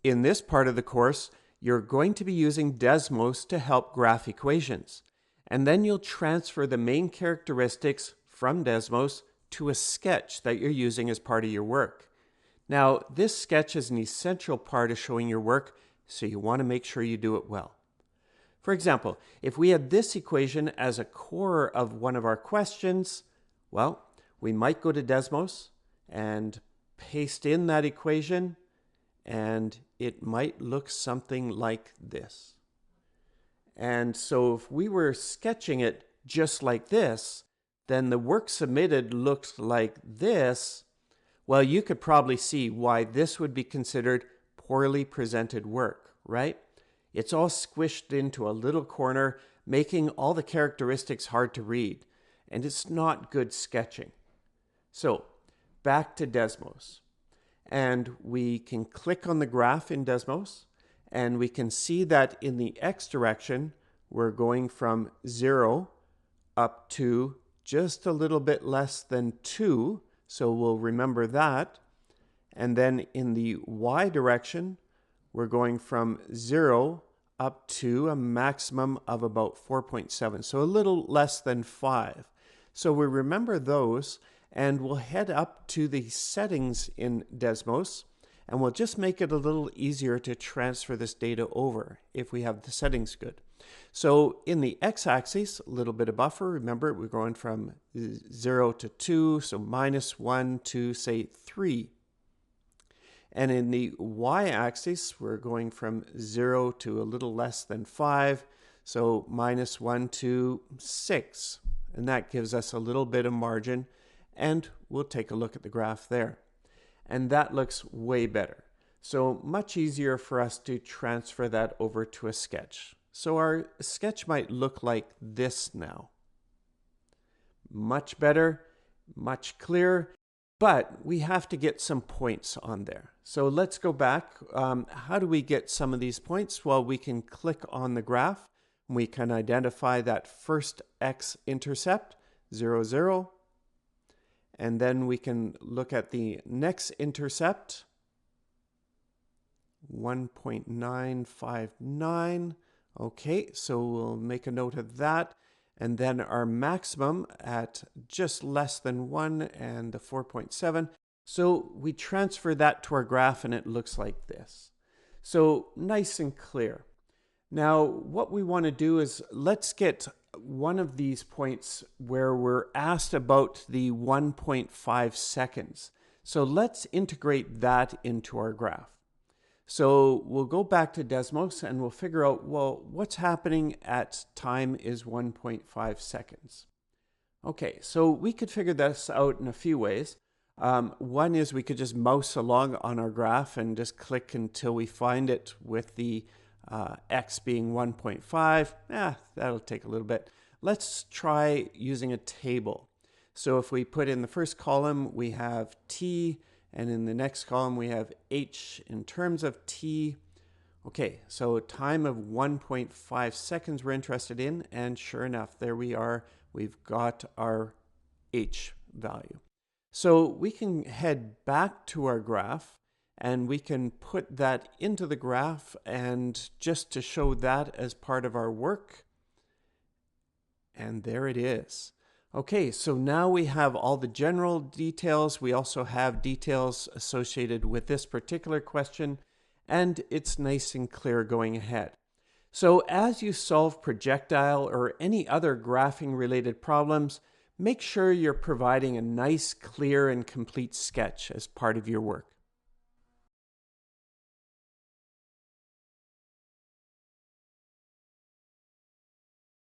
In this part of the course, you're going to be using Desmos to help graph equations. And then you'll transfer the main characteristics from Desmos to a sketch that you're using as part of your work. Now, this sketch is an essential part of showing your work, so you want to make sure you do it well. For example, if we had this equation as a core of one of our questions, well, we might go to Desmos and paste in that equation, and it might look something like this. And so if we were sketching it just like this, then the work submitted looks like this. Well, you could probably see why this would be considered poorly presented work, right? It's all squished into a little corner, making all the characteristics hard to read, and it's not good sketching. So, back to Desmos. And we can click on the graph in Desmos, and we can see that in the x direction, we're going from 0 up to just a little bit less than 2, so we'll remember that. And then in the y direction, we're going from 0 up to a maximum of about 4.7, so a little less than 5. So we remember those, and we'll head up to the settings in Desmos, and we'll just make it a little easier to transfer this data over if we have the settings good. So in the x-axis, a little bit of buffer. Remember, we're going from 0 to 2, so -1 to, say, 3. And in the y-axis, we're going from 0 to a little less than 5, so -1 to 6. And that gives us a little bit of margin, and we'll take a look at the graph there. And that looks way better. So much easier for us to transfer that over to a sketch. So our sketch might look like this now. Much better, much clearer. But we have to get some points on there. So let's go back. How do we get some of these points? Well, we can click on the graph. We can identify that first x-intercept, 0, 0. And then we can look at the next intercept, 1.959. Okay, so we'll make a note of that. And then our maximum at just less than 1 and the 4.7. So we transfer that to our graph and it looks like this. So nice and clear. Now what we want to do is let's get one of these points where we're asked about the 1.5 seconds. So let's integrate that into our graph. So we'll go back to Desmos and we'll figure out, well, what's happening at time is 1.5 seconds. Okay, so we could figure this out in a few ways. One is we could just mouse along on our graph and just click until we find it with the x being 1.5. That'll take a little bit. Let's try using a table. So if we put in the first column, we have t, and in the next column, we have h in terms of t. Okay, so time of 1.5 seconds we're interested in, and sure enough, there we are. We've got our h value. So we can head back to our graph, and we can put that into the graph, and just to show that as part of our work. And there it is. Okay, so now we have all the general details. We also have details associated with this particular question, and it's nice and clear going ahead. So as you solve projectile or any other graphing related problems, make sure you're providing a nice, clear, and complete sketch as part of your work.